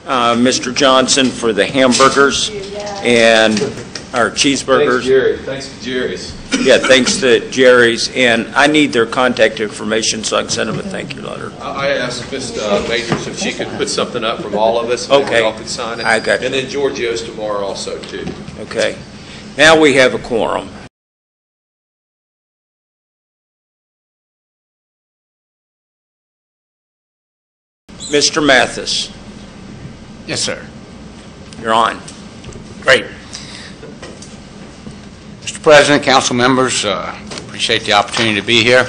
Mr. Johnson for the hamburgers and our cheeseburgers. Thanks, Jerry. Thanks to Jerry's. Yeah, thanks to Jerry's. And I need their contact information so I can send them a thank you letter. I asked Ms. Majors if she could put something up from all of us. Okay. Y'all could sign it. I got you. And then Giorgio's tomorrow also, too. Okay. Now we have a quorum. Mr. Mathis. Yes, sir. You're on. Great. Mr. President, council members, appreciate the opportunity to be here.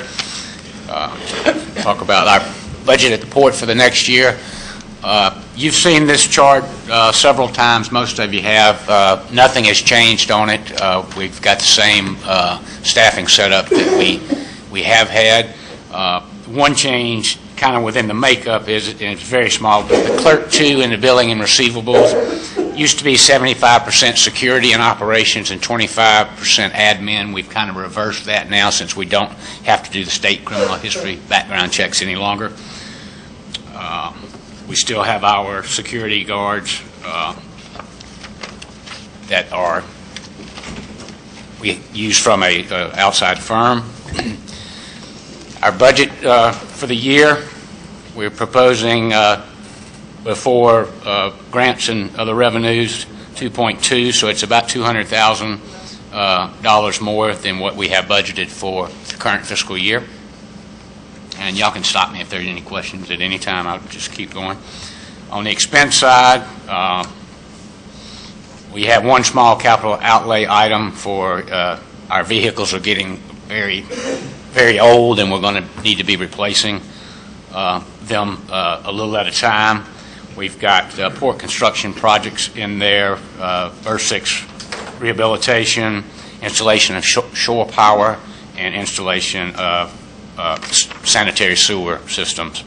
Talk about our budget at the port for the next year. You've seen this chart several times. Most of you have. Nothing has changed on it. We've got the same staffing setup that we have had. One change kind of within the makeup is, and it's very small, but the clerk 2 in the billing and receivables used to be 75% security and operations and 25% admin. We've kind of reversed that now since we don't have to do the state criminal history background checks any longer. We still have our security guards that we use from a outside firm. Our budget for the year, we're proposing before grants and other revenues 2.2, so it's about $200,000 more than what we have budgeted for the current fiscal year. And y'all can stop me if there's any questions at any time. I'll just keep going. On the expense side, we have one small capital outlay item for our vehicles are getting very, very old, and we're going to need to be replacing them a little at a time. We've got port construction projects in there, berth 6 rehabilitation, installation of shore power, and installation of sanitary sewer systems.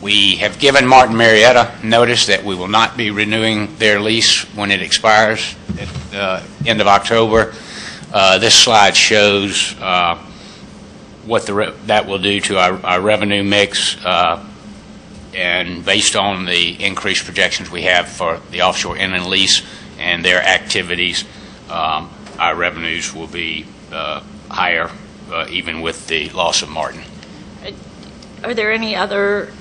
We have given Martin Marietta notice that we will not be renewing their lease when it expires at the end of October. This slide shows what that will do to our revenue mix, and based on the increased projections we have for the Offshore Inland lease and their activities, our revenues will be higher even with the loss of Martin. Are there any other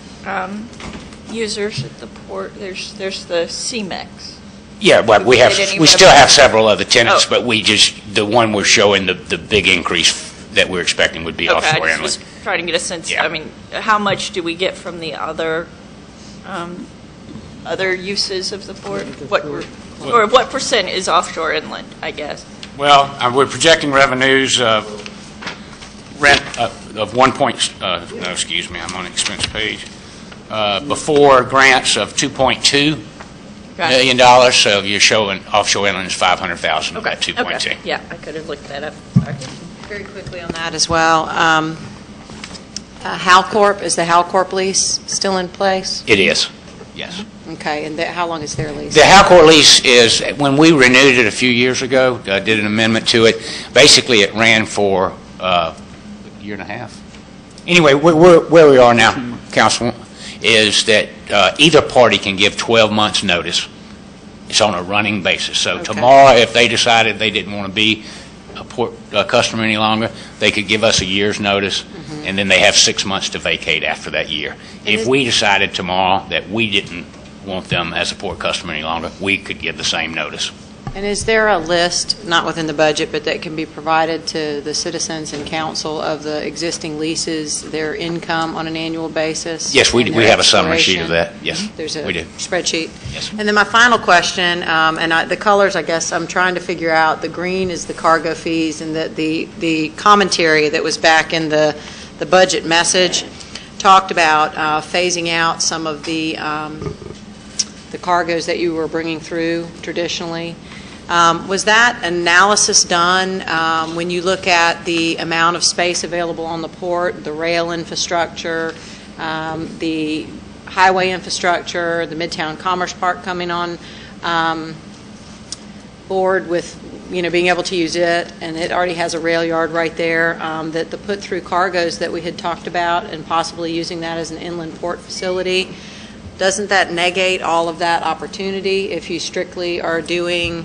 users at the port? There's the CMEX. Yeah, but we still have several other tenants, but the one we're showing the big increase that we're expecting would be Offshore Inland. I was trying to get a sense. Yeah. I mean, how much do we get from the other uses of the port? What percent is Offshore Inland, I guess? Well, we're projecting revenues rent of I'm on the expense page. Before grants of $2.2 million, so you're showing Offshore Inland is $500,000 of that 2.2. Okay. Yeah, I could have looked that up. Very quickly on that as well. Halcorp, is the Halcorp lease still in place? It is, yes. Okay, and how long is their lease? The Halcorp lease is, when we renewed it a few years ago, did an amendment to it, basically it ran for a year and a half. Anyway, where we are now, Council, is that either party can give 12 months notice. It's on a running basis. So tomorrow, if they decided they didn't want to be a port customer any longer, they could give us a year's notice, and then they have 6 months to vacate after that year. If we decided tomorrow that we didn't want them as a port customer any longer, we could give the same notice. And is there a list, not within the budget, but that can be provided to the citizens and council of the existing leases, their income on an annual basis? Yes, we have a summary sheet of that. Yes, there's a we do. spreadsheet. Yes. And then my final question, and the colors, I guess I'm trying to figure out. The green is the cargo fees, and the commentary that was back in the budget message talked about phasing out some of the cargoes that you were bringing through traditionally. Was that analysis done when you look at the amount of space available on the port, the rail infrastructure, the highway infrastructure, the Midtown Commerce Park coming on board with being able to use it, and it already has a rail yard right there, that the put-through cargoes that we had talked about and possibly using that as an inland port facility, doesn't that negate all of that opportunity if you strictly are doing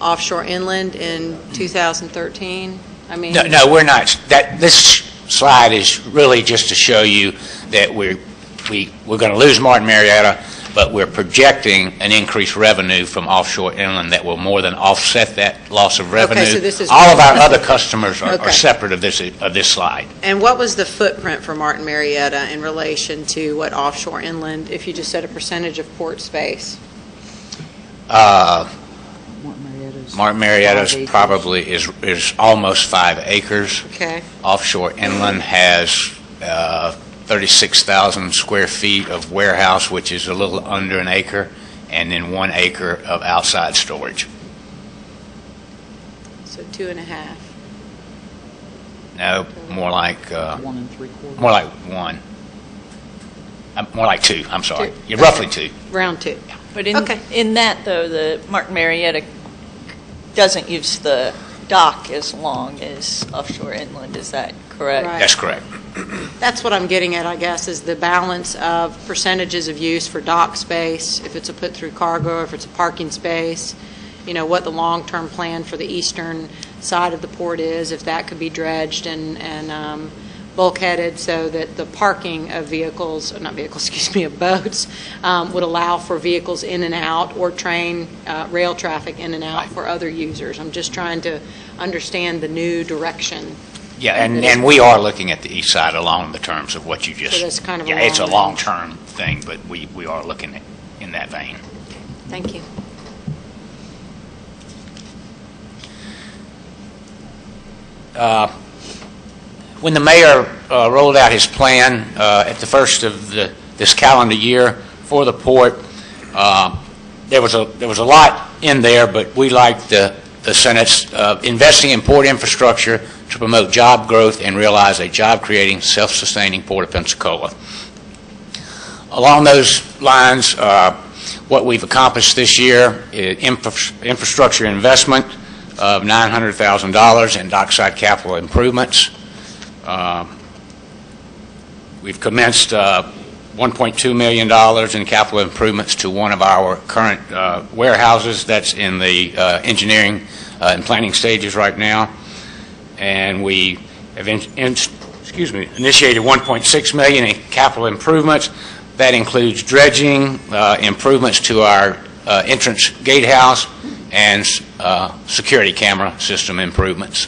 offshore inland in 2013? I mean, No, we're not. This slide is really just to show you that we're going to lose Martin Marietta, but we're projecting an increased revenue from offshore inland that will more than offset that loss of revenue. Okay, so this is all of our other customers are Okay. separate of this slide. And what was the footprint for Martin Marietta in relation to what offshore inland, if you just said a percentage of port space? Martin Marietta's probably is almost 5 acres. Okay. Offshore inland has 36,000 square feet of warehouse, which is a little under an acre, and then 1 acre of outside storage. So 2.5. No, more like 1 3/4. more like 1. More like 2. I'm sorry. 2. Yeah, roughly 2. Round 2. But in, Okay. in that, though, the Martin Marietta doesn't use the dock as long as offshore inland, is that correct? Right. That's correct. That's what I'm getting at, I guess, is the balance of percentages of use for dock space, if it's a put-through cargo, if it's a parking space, what the long-term plan for the eastern side of the port is, if that could be dredged and bulkheaded so that the parking of of boats would allow for vehicles in and out, or train, rail traffic in and out for other users. I'm just trying to understand the new direction. Yeah, and we are looking at the east side along the terms of what you just. So that's kind of yeah, a it's a long range. long-term thing, but we are looking at in that vein. Thank you. When the mayor rolled out his plan at the first of this calendar year for the port, there was a lot in there, but we liked the Senate's investing in port infrastructure to promote job growth and realize a job-creating, self-sustaining Port of Pensacola. Along those lines, what we've accomplished this year is infrastructure investment of $900,000 in dockside capital improvements. We've commenced $1.2 million in capital improvements to one of our current warehouses that's in the engineering and planning stages right now. And we have initiated $1.6 million in capital improvements. That includes dredging, improvements to our entrance gatehouse, and security camera system improvements.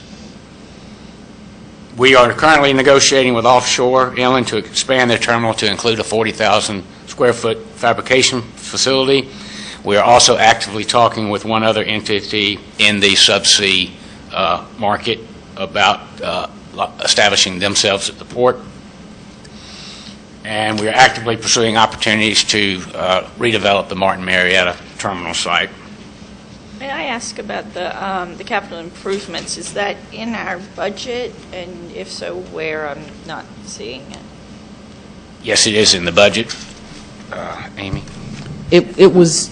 We are currently negotiating with Offshore Inland to expand their terminal to include a 40,000 square foot fabrication facility. We are also actively talking with one other entity in the subsea market about establishing themselves at the port. And we are actively pursuing opportunities to redevelop the Martin Marietta terminal site. May I ask about the capital improvements? Is that in our budget? And if so, where? I'm not seeing it. Yes, it is in the budget. Amy? It was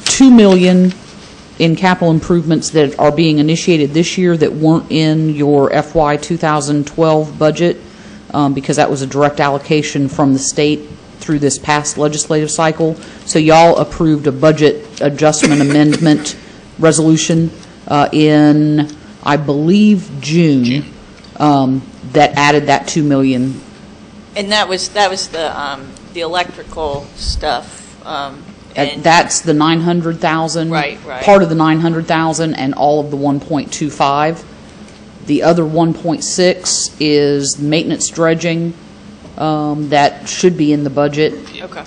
$2 million in capital improvements that are being initiated this year that weren't in your FY 2012 budget, because that was a direct allocation from the state through this past legislative cycle. So y'all approved a budget adjustment amendment resolution in, I believe, June. That added that $2 million. And that was the electrical stuff. And That's the 900,000. Right. Part of the 900,000 and all of the 1.25. The other 1.6 is maintenance dredging. That should be in the budget. Okay.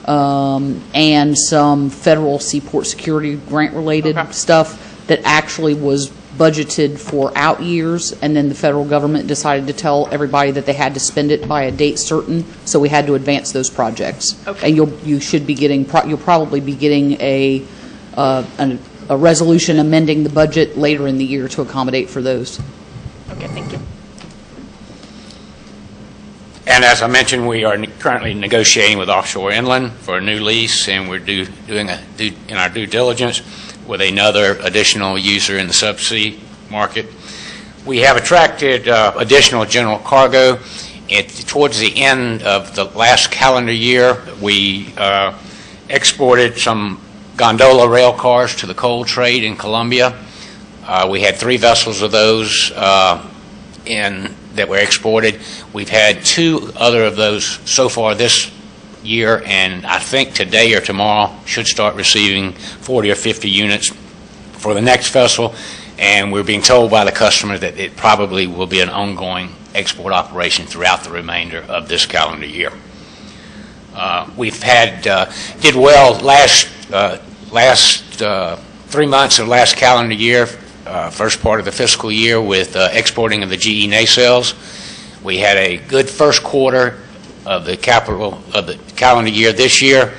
And some federal seaport security grant-related stuff that actually was budgeted for out years, and then the federal government decided to tell everybody that they had to spend it by a date certain, so we had to advance those projects. Okay. And you'll probably be getting a resolution amending the budget later in the year to accommodate for those. Okay, thank you. And as I mentioned, we are currently negotiating with Offshore Inland for a new lease, and we're doing our due diligence with another additional user in the subsea market. We have attracted additional general cargo Towards the end of the last calendar year, we exported some gondola rail cars to the coal trade in Colombia. We had 3 vessels of those that were exported. We've had 2 other of those so far this year, and I think today or tomorrow should start receiving 40 or 50 units for the next vessel, and we're being told by the customer that it probably will be an ongoing export operation throughout the remainder of this calendar year. We've did well last 3 months of last calendar year, first part of the fiscal year, with exporting of the GE nacelles. We had a good first quarter of the calendar year this year.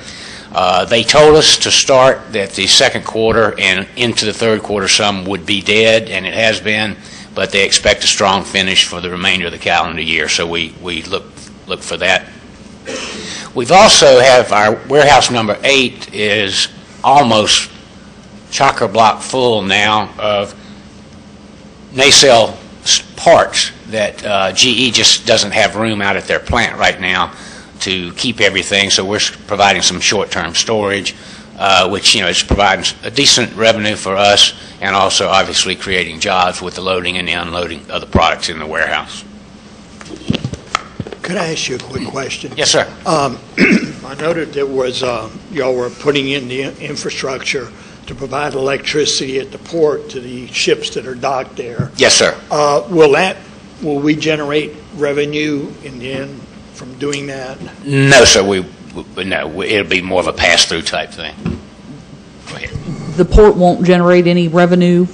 They told us to start that the second quarter and into the third quarter some would be dead, and it has been, but they expect a strong finish for the remainder of the calendar year, so we look for that. We've also have our warehouse number 8 is almost chock-a-block full now of nacelle parts that GE just doesn't have room out at their plant right now to keep everything, so we're providing some short-term storage, which is providing a decent revenue for us, and also obviously creating jobs with the loading and the unloading of the products in the warehouse. Could I ask you a quick question? Yes, sir. I noted there was y'all were putting in the infrastructure to provide electricity at the port to the ships that are docked there. Yes, sir. Will we generate revenue in the end from doing that? No, sir. No. It'll be more of a pass-through type thing. Go ahead. The port won't generate any revenue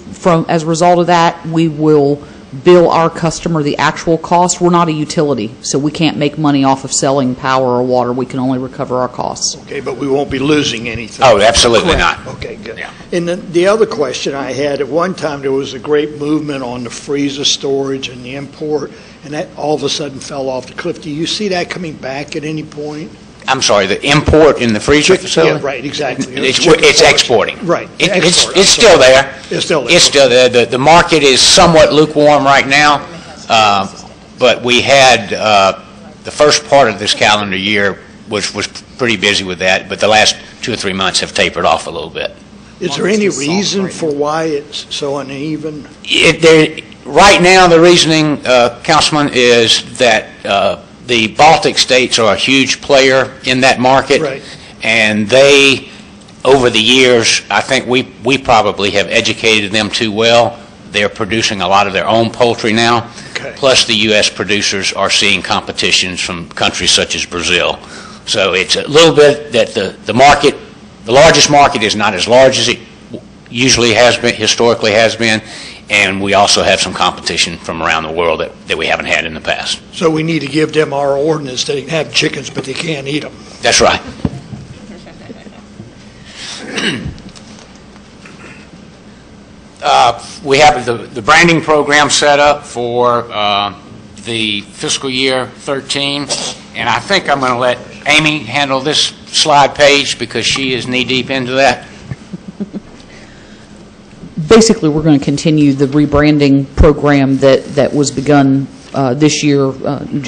as a result of that. We will bill our customer the actual cost. We're not a utility, so we can't make money off of selling power or water. We can only recover our costs. Okay, but we won't be losing anything. Oh, absolutely not. Okay, good. Yeah. And the other question I had, at one time there was a great movement on the freezer storage and the import, and that all of a sudden fell off the cliff. Do you see that coming back at any point? I'm sorry, the import in the freezer facility? Yeah, right, exactly. It's exporting. Right. It's still there. It's still there. It's still there. The market is somewhat lukewarm right now, but we had the first part of this calendar year was pretty busy with that, but the last 2 or 3 months have tapered off a little bit. Is there any reason for why it's so uneven? Right now, the reasoning, Councilman, is that the Baltic states are a huge player in that market, right. And they, over the years, I think we probably have educated them too well. They're producing a lot of their own poultry now, okay. Plus the U.S. producers are seeing competitions from countries such as Brazil. So it's a little bit that the largest market is not as large as it usually has been, historically has been, and we also have some competition from around the world that we haven't had in the past. So we need to give them our ordinance that they can have chickens, but they can't eat them. That's right. We have the branding program set up for the fiscal year 13, and I think I'm going to let Amy handle this slide page because she is knee-deep into that. Basically, we're going to continue the rebranding program that was begun this year,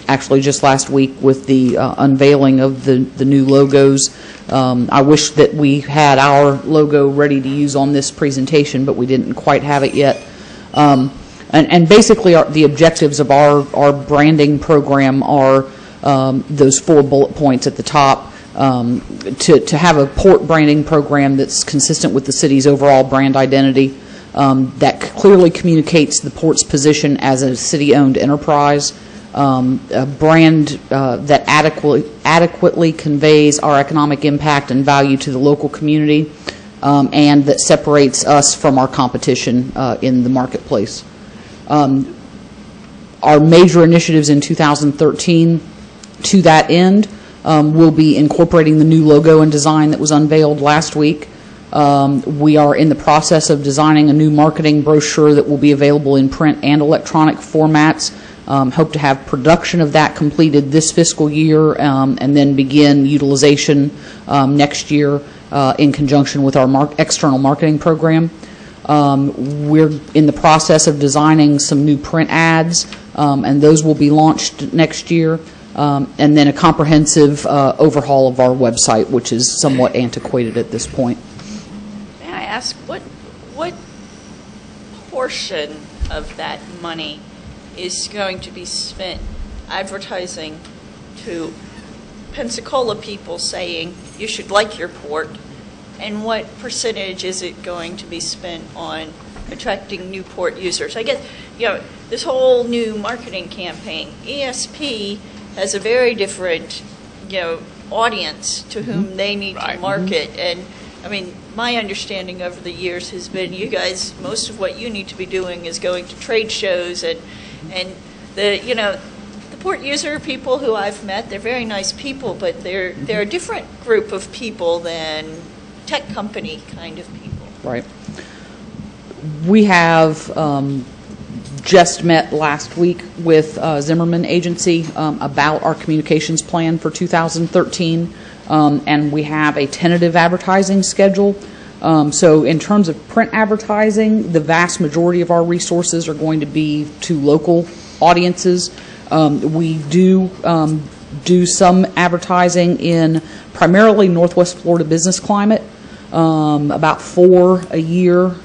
actually just last week, with the unveiling of the new logos. I wish that we had our logo ready to use on this presentation, but we didn't quite have it yet. And basically, the objectives of our branding program are those 4 bullet points at the top. To have a port branding program that's consistent with the city's overall brand identity, that clearly communicates the port's position as a city-owned enterprise, a brand that adequately conveys our economic impact and value to the local community, and that separates us from our competition in the marketplace. Our major initiatives in 2013 to that end will be incorporating the new logo and design that was unveiled last week. We are in the process of designing a new marketing brochure that will be available in print and electronic formats. Hope to have production of that completed this fiscal year, and then begin utilization next year in conjunction with our external marketing program. We're in the process of designing some new print ads and those will be launched next year. And then a comprehensive overhaul of our website, which is somewhat antiquated at this point. May I ask, what portion of that money is going to be spent advertising to Pensacola people saying you should like your port, and what percentage is it going to be spent on attracting new port users? I guess, this whole new marketing campaign, ESP has a very different, audience to whom they need to market. And I mean, my understanding over the years has been you guys, most of what you need to be doing is going to trade shows and the port user people who I've met, they're very nice people, but they're a different group of people than tech company kind of people. Right. We have just met last week with Zimmerman Agency about our communications plan for 2013, and we have a tentative advertising schedule. So in terms of print advertising, the vast majority of our resources are going to be to local audiences. We do some advertising in primarily Northwest Florida business climate, about 4 a year,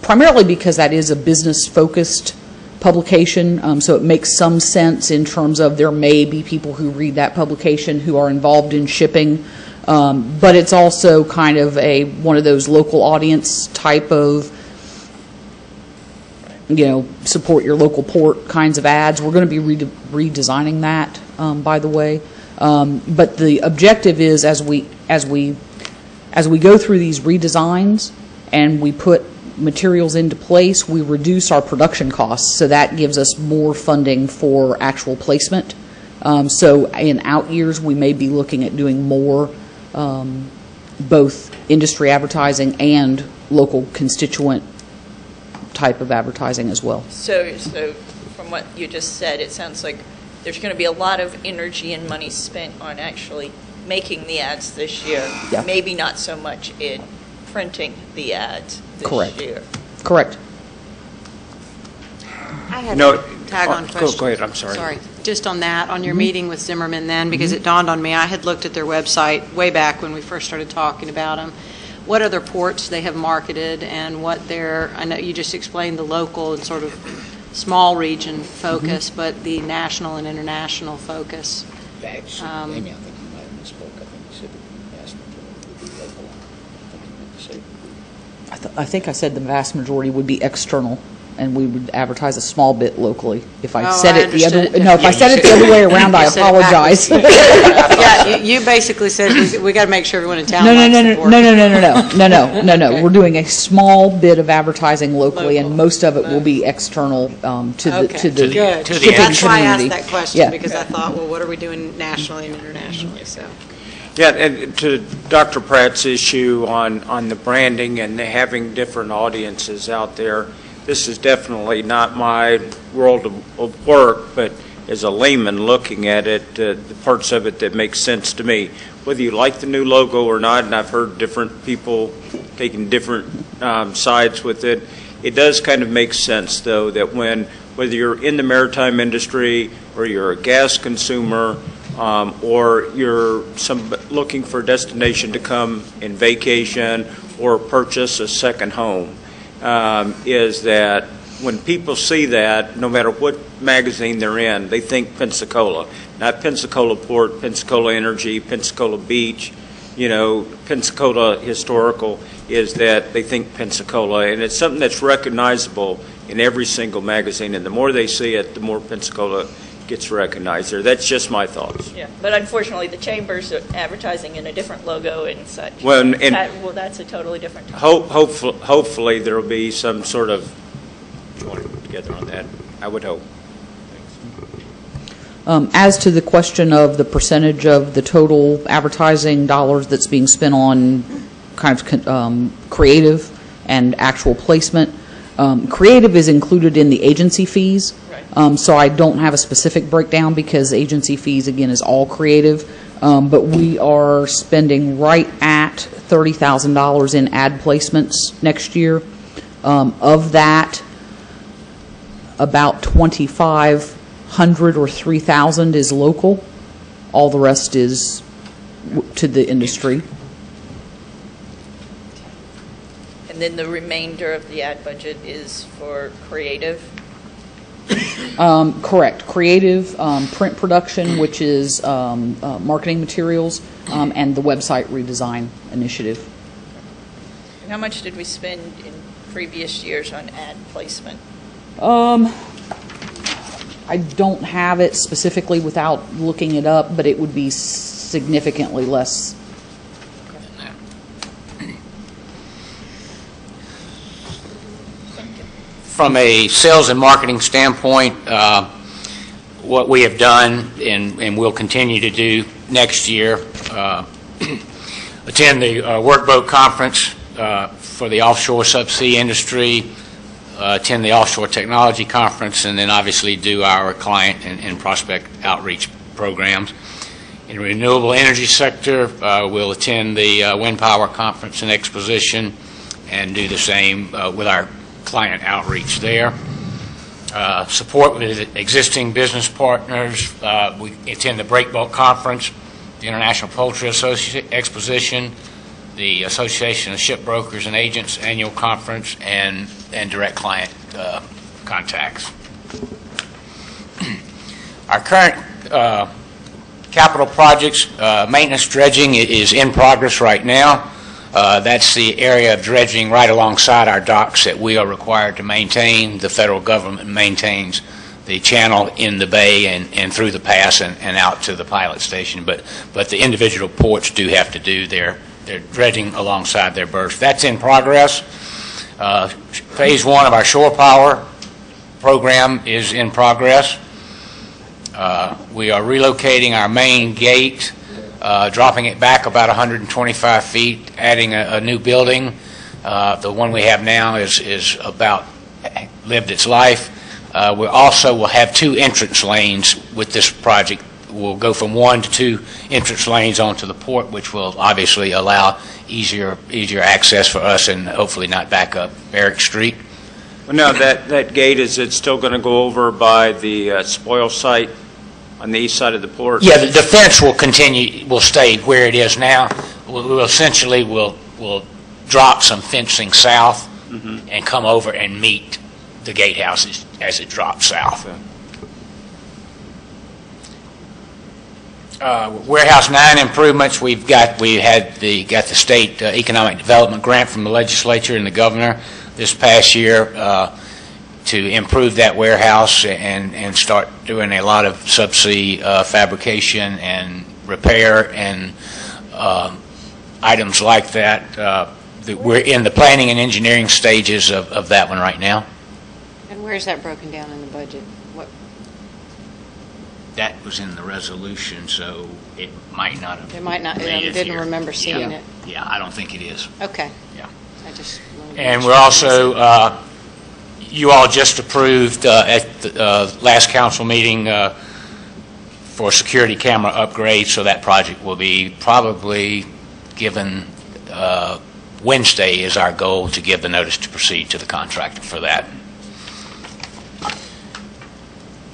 primarily because that is a business-focused publication, so it makes some sense in terms of there may be people who read that publication who are involved in shipping, but it's also kind of one of those local audience type of, support your local port kinds of ads. We're going to be redesigning that, by the way. But the objective is as we go through these redesigns and we put materials into place, we reduce our production costs, so that gives us more funding for actual placement. So in out years, we may be looking at doing more both industry advertising and local constituent type of advertising as well. So from what you just said, it sounds like there's going to be a lot of energy and money spent on actually making the ads this year. Yeah. Maybe not so much in printing the ads this Correct. year. Correct. I had No, a tag-on question. go ahead, I'm sorry. Sorry. Just on that, on your meeting with Zimmerman then, because it dawned on me, I had looked at their website way back when we first started talking about them. What other ports they have marketed and what I know you just explained the local and sort of small region focus, but the national and international focus. Actually, Amy, I think you might have misspoke. I think you said the vast majority would be local. I think you meant to say. I think I said the vast majority would be external, and we would advertise a small bit locally. If I said it the other if I said it the other way around, I apologize. Yeah, you basically said we got to make sure everyone in town likes the port. No. We're doing a small bit of advertising locally, and most of it will be external to the Good. shipping That's why I asked community. that question, Yeah. because I thought, well, what are we doing nationally and internationally? So. Yeah, and to Dr. Pratt's issue on the branding and having different audiences out there, this is definitely not my world of work, but as a layman looking at it, the parts of it that make sense to me. Whether you like the new logo or not, and I've heard different people taking different sides with it, it does kind of make sense, though, that whether you're in the maritime industry or you're a gas consumer, or you're looking for a destination to come and vacation or purchase a second home, is that when people see that, no matter what magazine they're in, they think Pensacola. Not Pensacola Port, Pensacola Energy, Pensacola Beach, Pensacola Historical, is that they think Pensacola. And it's something that's recognizable in every single magazine. And the more they see it, the more Pensacola gets recognized there. That's just my thoughts. Yeah, but unfortunately, the chamber's advertising in a different logo and such. Well, that's a totally different topic. Hopefully there will be some sort of joint together on that. I would hope. As to the question of the percentage of the total advertising dollars that's being spent on kind of creative and actual placement, creative is included in the agency fees. So I don't have a specific breakdown because agency fees, again, is all creative. But we are spending right at $30,000 in ad placements next year. Of that, about 2,500 or 3,000 is local. All the rest is to the industry. And then the remainder of the ad budget is for creative? Correct. Creative, print production, which is marketing materials, and the website redesign initiative. And how much did we spend in previous years on ad placement? I don't have it specifically without looking it up, but it would be significantly less. From a sales and marketing standpoint, what we have done and will continue to do next year, attend the workboat conference for the offshore subsea industry, attend the offshore technology conference, and then obviously do our client and prospect outreach programs. In the renewable energy sector, we'll attend the wind power conference and exposition and do the same with our client outreach there. Support with existing business partners. We attend the Breakbulk Conference, the International Poultry Exposition, the Association of Shipbrokers and Agents Annual Conference, and direct client contacts. Our current capital projects, maintenance dredging is in progress right now. That's the area of dredging right alongside our docks that we are required to maintain. The federal government maintains the channel in the bay and through the pass and out to the pilot station, but the individual ports do have to do their dredging alongside their berths. That's in progress. Phase 1 of our shore power program is in progress. We are relocating our main gate, dropping it back about 125 feet, adding a new building. The one we have now is about lived its life. We also will have 2 entrance lanes with this project. We'll go from 1 to 2 entrance lanes onto the port, which will obviously allow easier access for us and hopefully not back up Barrack Street. Well, no, that gate, is it still going to go over by the spoil site on the east side of the port? Yeah, the fence will continue, will stay where it is now. We'll essentially will drop some fencing south and come over and meet the gatehouse as it drops south. Okay. Warehouse 9 improvements. We got the state economic development grant from the legislature and the governor this past year to improve that warehouse and start doing a lot of subsea fabrication and repair and items like that. We're in the planning and engineering stages of that one right now. And where is that broken down in the budget? That was in the resolution, so it might not have. It might not. I didn't remember seeing it. Yeah, I don't think it is. Okay. Yeah. I just. And we're also, you all just approved at the last council meeting for security camera upgrade, so that project will be probably given. Wednesday is our goal to give the notice to proceed to the contractor for that.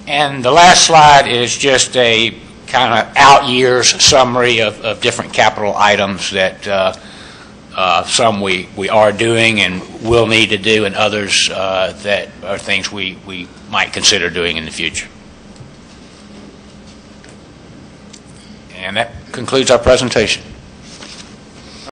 And the last slide is just a kind of out years summary of different capital items that some we are doing and will need to do, and others that are things we might consider doing in the future. And that concludes our presentation.